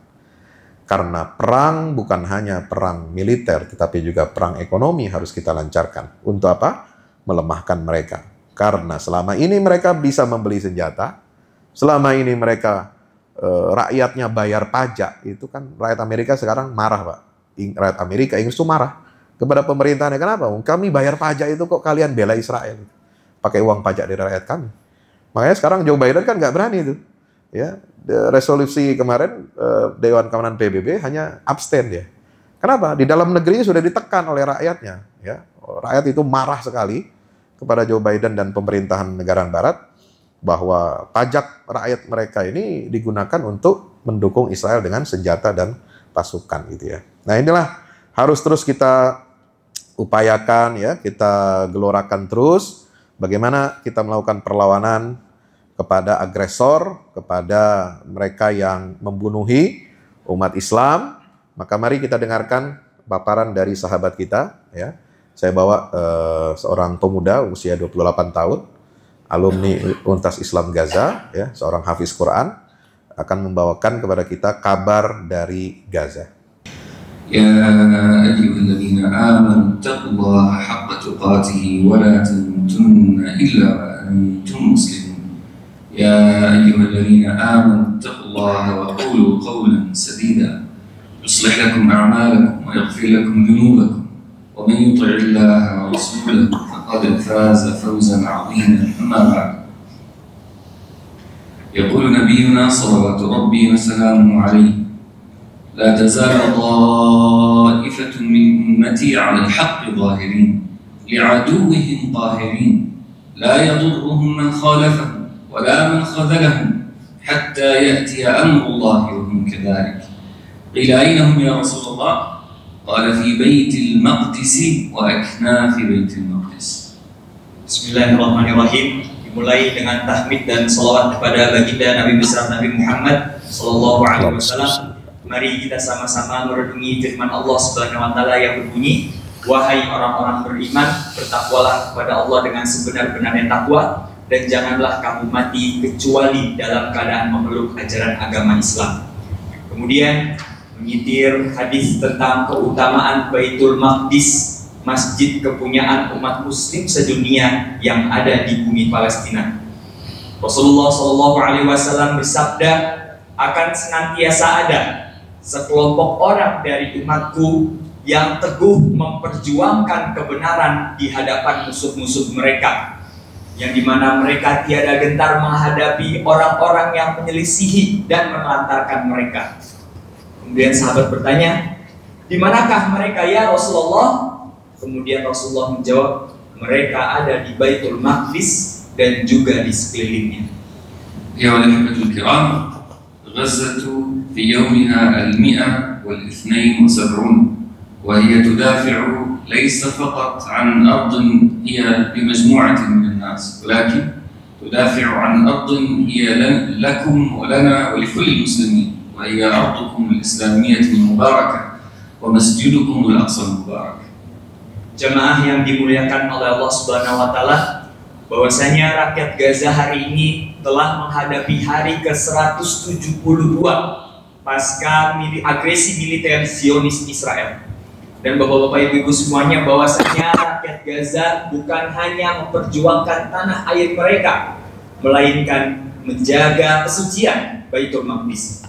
Karena perang bukan hanya perang militer, tetapi juga perang ekonomi harus kita lancarkan. Untuk apa? Melemahkan mereka. Karena selama ini mereka bisa membeli senjata, selama ini mereka rakyatnya bayar pajak, itu kan rakyat Amerika sekarang marah, Pak. Rakyat Amerika, Inggris itu marah kepada pemerintahannya. Kenapa? Kami bayar pajak itu kok kalian bela Israel? Pakai uang pajak dari rakyat kami. Makanya sekarang Joe Biden kan nggak berani itu. Ya, resolusi kemarin Dewan Keamanan PBB hanya abstain dia. Kenapa? Di dalam negerinya sudah ditekan oleh rakyatnya. Ya, rakyat itu marah sekali kepada Joe Biden dan pemerintahan negara Barat, bahwa pajak rakyat mereka ini digunakan untuk mendukung Israel dengan senjata dan pasukan gitu ya. Nah, inilah harus terus kita upayakan ya, kita gelorakan terus bagaimana kita melakukan perlawanan kepada agresor, kepada mereka yang membunuhi umat Islam, Maka mari kita dengarkan paparan dari sahabat kita, ya. Saya bawa seorang pemuda usia 28 tahun, alumni Untas Islam Gaza, ya, seorang hafiz Quran, akan membawakan kepada kita kabar dari Gaza. Ya ayyuhalladzina amanu taqullaha haqqa tuqatih wa la tamutunna illa wa antum muslimun. Ya ayyuhalladzina amanu taqullaha wa qulu qawlan sadida yuslih lakum a'malakum wa yaghfir lakum dhunubakum wa man yuti'illaha wa rasulahu faqad faza fawzan 'azima. Amma ba'd. يقول نبينا صلوات ربي وسلامه عليه: لا تزال طائفة من أمتي على الحق ظاهرين لعدوهم قاهرين لا يضرهم من خالفهم ولا من خذلهم حتى يأتي أمر الله وهم كذلك. قيل أين هم يا رسول الله؟ قال في بيت المقدس وأكناف بيت المقدس. بسم الله الرحمن الرحيم. Dimulai dengan tahmid dan salawat kepada baginda Nabi besar Nabi Muhammad Sallallahu Alaihi Wasallam. Mari kita sama-sama merenungi firman Allah Subhanahu Wa Taala yang berbunyi: Wahai orang-orang beriman, bertakwalah kepada Allah dengan sebenar-benarnya takwa, dan janganlah kamu mati kecuali dalam keadaan memeluk ajaran agama Islam. Kemudian menyitir hadis tentang keutamaan Baitul Maqdis, masjid kepunyaan umat muslim sedunia yang ada di bumi Palestina. Rasulullah Shallallahu Alaihi Wasallam bersabda, akan senantiasa ada sekelompok orang dari umatku yang teguh memperjuangkan kebenaran di hadapan musuh-musuh mereka, yang dimana mereka tiada gentar menghadapi orang-orang yang menyelisihi dan menelantarkan mereka. Kemudian sahabat bertanya, di manakah mereka ya Rasulullah? Kemudian Rasulullah menjawab, mereka ada di Baitul Maqdis dan juga di sekelilingnya. Ya walahibatul kiram, Ghazatu fi yawmiha al-172 wa hiya tudafi'u laysa faqat an ardin hiya li majmu'atin min an-nas, walakin tudafi'u an ardin hiya lakum wa lana wa li kulli muslimin, wa hiya ardukum al-islamiyyah al-mubarakah wa masjidukum al-aqsa al-mubarak. Jemaah yang dimuliakan oleh Allah Subhanahu Wa Taala, bahwasanya rakyat Gaza hari ini telah menghadapi hari ke-172 pasca agresi militer Zionis Israel. Dan bapak-bapak ibu-ibu semuanya, bahwasanya rakyat Gaza bukan hanya memperjuangkan tanah air mereka, melainkan menjaga kesucian Baitul Maqdis.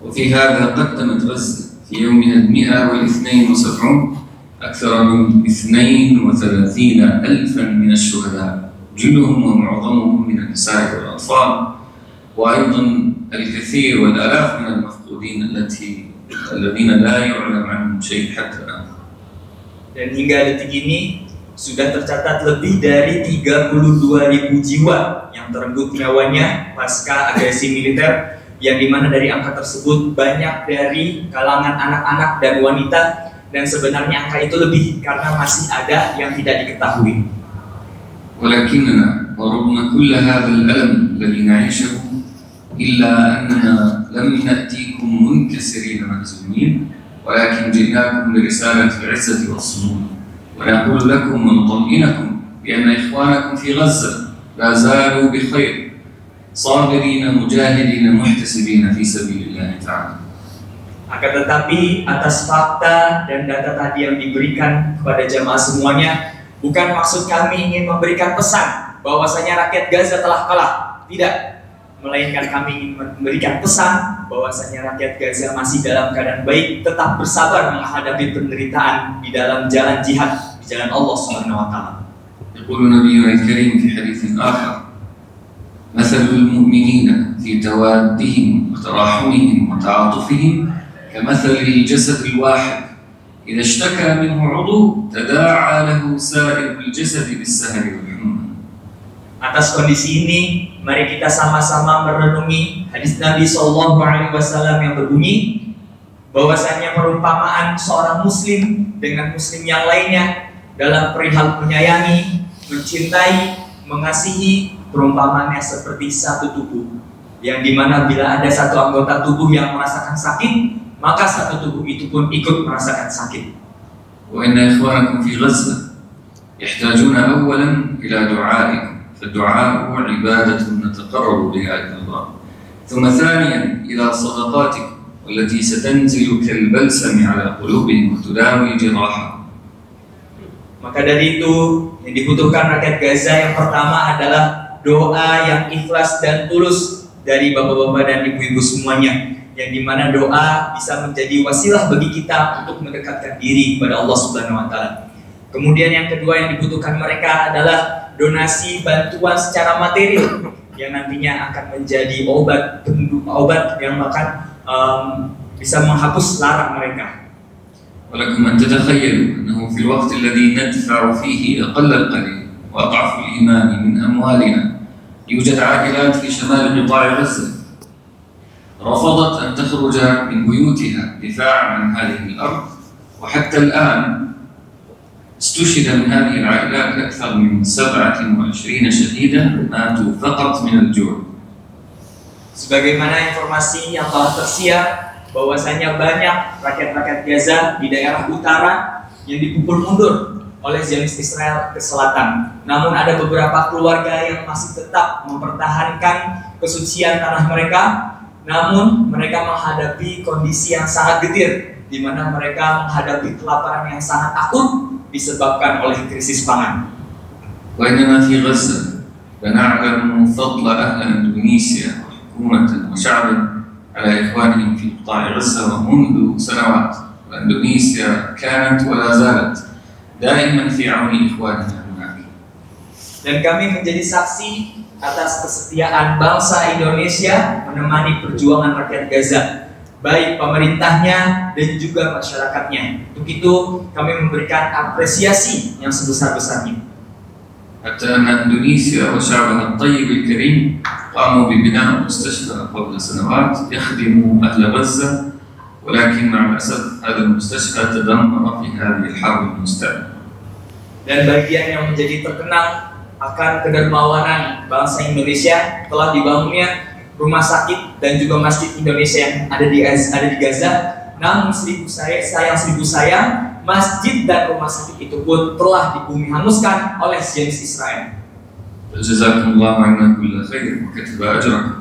وفي هذا قدمت غزة في يومها 172 أكثر من 32,000 من الشهداء، جلهم ومعظمهم من النساء والأطفال، وأيضا الكثير والآلاف من المفقودين الذين لا يعلم عنهم شيء حتى الآن. Dan hingga detik ini sudah tercatat lebih dari 32.000 jiwa yang terenggut nyawanya pasca agresi militer, yang dimana dari angka tersebut banyak dari kalangan anak-anak dan wanita. Dan sebenarnya angka itu lebih karena masih ada yang tidak diketahui. ولكننا ورغم كل هذا الألم الذي نعيشه إلا أننا لم نأتيكم منكسرين مهزومين، ولكن جئناكم برسالة العزة والصمود، ونقول لكم ونطمئنكم بأن إخوانكم في غزة لا زالوا بخير، صابرين مجاهدين محتسبين في سبيل الله تعالى. Akan tetapi atas fakta dan data tadi yang diberikan kepada jamaah semuanya, bukan maksud kami ingin memberikan pesan bahwasanya rakyat Gaza telah kalah. Tidak, melainkan kami ingin memberikan pesan bahwasanya rakyat Gaza masih dalam keadaan baik, tetap bersabar menghadapi penderitaan di dalam jalan jihad, di jalan Allah Subhanahu Wa Taala. يقول نبينا الكريم في حديث آخر: مثل المؤمنين في توادهم وتراحمهم وتعاطفهم كمثل الجسد الواحد إذا اشتكى منه عضو تداعى له سائر الجسد بالسهر والحمى. Atas kondisi ini, mari kita sama-sama merenungi hadis Nabi Shallallahu Alaihi Wasallam yang berbunyi, bahwasanya perumpamaan seorang Muslim dengan Muslim yang lainnya dalam perihal menyayangi, mencintai, mengasihi, perumpamaannya seperti satu tubuh, yang dimana bila ada satu anggota tubuh yang merasakan sakit, maka satu tubuh itu pun ikut merasakan sakit. وإن إخوانكم في غزة يحتاجون أولا إلى دعائكم، فالدعاء هو عبادة نتقرب بها إلى الله. ثم ثانيا إلى صدقاتكم والتي ستنزل كالبلسم على قلوبهم وتداوي جراحهم. Maka dari itu yang dibutuhkan rakyat Gaza yang pertama adalah doa yang ikhlas dan tulus dari bapak-bapak dan ibu-ibu semuanya, yang dimana doa bisa menjadi wasilah bagi kita untuk mendekatkan diri kepada Allah Subhanahu wa Ta'ala. Kemudian yang kedua yang dibutuhkan mereka adalah donasi bantuan secara material yang nantinya akan menjadi obat yang bahkan bisa menghapus larang mereka. ولكم أن تتخيلوا أنه في الوقت الذي ندفع فيه أقل القليل وأضعف الإيمان من أموالنا يوجد عائلات في شمال قطاع غزة رفضت أن تخرج من بيوتها دفاعا عن هذه الأرض، وحتى الآن استشهد من هذه العائلات أكثر من 27 شهيدا ماتوا فقط من الجوع. Sebagaimana informasi yang telah tersiar bahwasanya banyak rakyat-rakyat Gaza di daerah utara yang dipukul mundur oleh Zionis Israel ke selatan. Namun ada beberapa keluarga yang masih tetap mempertahankan kesucian tanah mereka. Namun mereka menghadapi kondisi yang sangat getir, di mana mereka menghadapi kelaparan yang sangat akut disebabkan oleh krisis pangan. وإننا في غزة لنعلم فضل أهل إندونيسيا وحكومة وشعبا على إخوانهم في قطاع غزة ومنذ سنوات، وإندونيسيا كانت ولا زالت دائما في عون إخوانها هناك. Dan kami menjadi saksi atas kesetiaan bangsa Indonesia menemani perjuangan rakyat Gaza, baik pemerintahnya dan juga masyarakatnya. Untuk itu kami memberikan apresiasi yang sebesar-besarnya. حتى أن إندونيسيا وشعبها الطيب الكريم قاموا ببناء مستشفى قبل سنوات يخدم أهل غزة، ولكن مع الأسف هذا المستشفى تدمر في هذه الحرب المستمرة. Dan bagian yang menjadi terkenal akan kedermawanan bangsa Indonesia telah dibangunnya rumah sakit dan juga masjid Indonesia yang ada di Gaza. Namun seribu sayang masjid dan rumah sakit itu pun telah dibumi hanguskan oleh Zionis Israel. جزاكم الله عنا كل خير وكتب أجركم.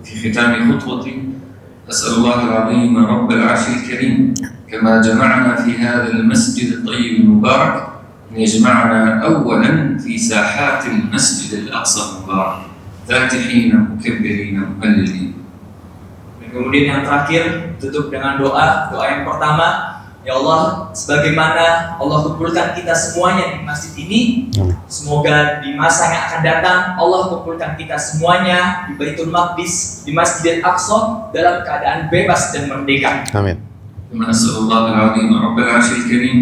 في ختام خطوتي أسأل الله العظيم رب العرش الكريم كما جمعنا في هذا المسجد الطيب المبارك أن يجمعنا أولا في ساحات المسجد الأقصى المبارك فاتحين مكبرين مهللين. Kemudian yang terakhir tutup dengan doa yang pertama, ya Allah, sebagaimana Allah kumpulkan kita semuanya di masjid ini, semoga di masa yang akan datang Allah kumpulkan kita semuanya di Baitul Maqdis, di Masjidil Aqsa dalam keadaan bebas dan merdeka. Amin. كما نسأل الله العظيم رب العرش الكريم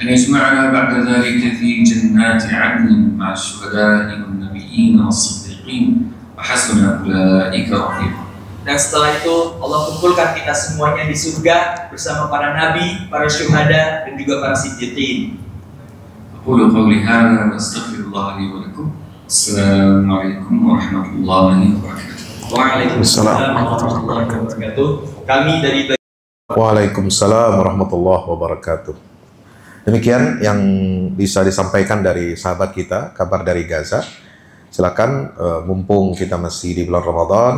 أن يجمعنا بعد ذلك في جنات عدن مع الشهداء والنبيين والصديقين وحسن أولئك رفيقا. Dan setelah itu Allah kumpulkan kita semuanya di surga bersama para nabi, para syuhada dan juga para siddiqin. أقول قولي هذا وأستغفر الله لي ولكم. السلام عليكم ورحمة الله وبركاته. Waalaikumsalam warahmatullahi wabarakatuh. Kami dari Waalaikumsalam warahmatullahi wabarakatuh. Demikian yang bisa disampaikan dari sahabat kita, kabar dari Gaza. Silakan, mumpung kita masih di bulan Ramadan,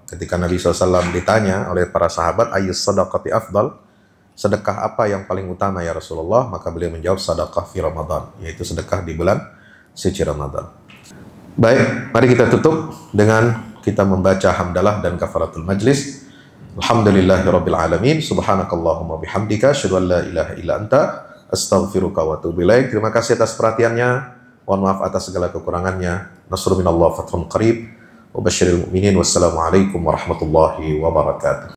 ketika Nabi SAW ditanya oleh para sahabat, ayyus sadaqati afdal, sedekah apa yang paling utama ya Rasulullah? Maka beliau menjawab sedekah fi Ramadan, yaitu sedekah di bulan suci Ramadan. Baik, mari kita tutup dengan kita membaca hamdalah dan kafaratul majlis. Alhamdulillahirabbil alamin, subhanakallahumma bihamdika, asyhadu an la ilaha illa anta, astaghfiruka wa atubu ilaik. Terima kasih atas perhatiannya. Mohon maaf atas segala kekurangannya. Nasrun minallah, fathun qarib. Wa basyiril mu'minin. Wassalamualaikum warahmatullahi wabarakatuh.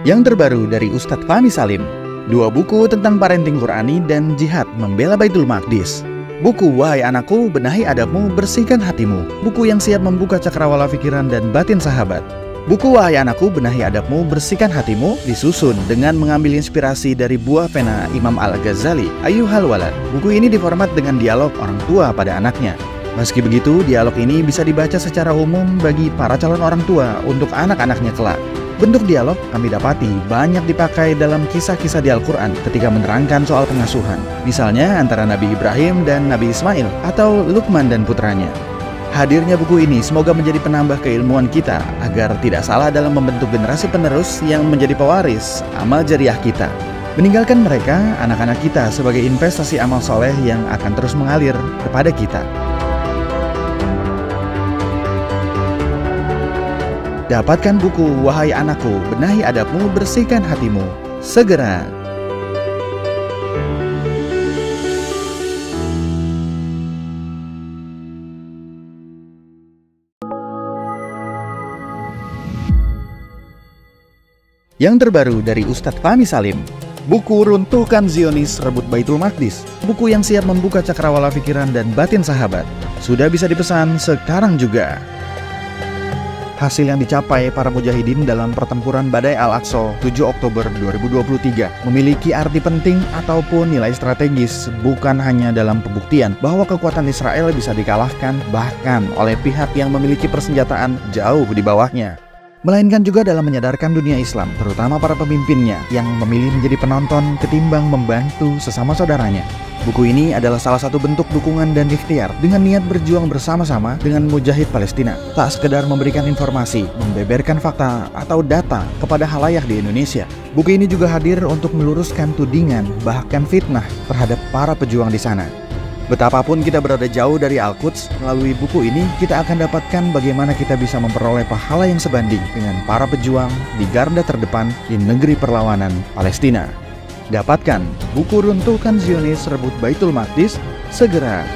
Yang terbaru dari Ustadz Fahmi Salim, 2 buku tentang parenting Qurani dan jihad membela Baitul Maqdis. Buku Wahai Anakku, Benahi Adabmu, Bersihkan Hatimu, buku yang siap membuka cakrawala pikiran dan batin sahabat. Buku Wahai Anakku, Benahi Adabmu, Bersihkan Hatimu disusun dengan mengambil inspirasi dari buah pena Imam Al-Ghazali, Ayyuhal Walad. Buku ini diformat dengan dialog orang tua pada anaknya. Meski begitu, dialog ini bisa dibaca secara umum bagi para calon orang tua untuk anak-anaknya kelak. Bentuk dialog kami dapati banyak dipakai dalam kisah-kisah di Al-Quran ketika menerangkan soal pengasuhan. Misalnya antara Nabi Ibrahim dan Nabi Ismail atau Luqman dan putranya. Hadirnya buku ini semoga menjadi penambah keilmuan kita agar tidak salah dalam membentuk generasi penerus yang menjadi pewaris amal jariah kita. Meninggalkan mereka, anak-anak kita sebagai investasi amal soleh yang akan terus mengalir kepada kita. Dapatkan buku Wahai Anakku, Benahi Adabmu, Bersihkan Hatimu segera. Yang terbaru dari Ustadz Fahmi Salim, buku Runtuhkan Zionis Rebut Baitul Maqdis, buku yang siap membuka cakrawala pikiran dan batin sahabat. Sudah bisa dipesan sekarang juga. Hasil yang dicapai para mujahidin dalam pertempuran Badai Al-Aqsa 7 Oktober 2023 memiliki arti penting ataupun nilai strategis, bukan hanya dalam pembuktian bahwa kekuatan Israel bisa dikalahkan bahkan oleh pihak yang memiliki persenjataan jauh di bawahnya, melainkan juga dalam menyadarkan dunia Islam, terutama para pemimpinnya yang memilih menjadi penonton ketimbang membantu sesama saudaranya. Buku ini adalah salah satu bentuk dukungan dan ikhtiar dengan niat berjuang bersama-sama dengan mujahid Palestina. Tak sekedar memberikan informasi, membeberkan fakta atau data kepada khalayak di Indonesia. Buku ini juga hadir untuk meluruskan tudingan bahkan fitnah terhadap para pejuang di sana. Betapapun kita berada jauh dari Al-Quds, melalui buku ini kita akan dapatkan bagaimana kita bisa memperoleh pahala yang sebanding dengan para pejuang di garda terdepan di negeri perlawanan Palestina. Dapatkan buku Runtuhkan Zionis Rebut Baitul Maqdis segera.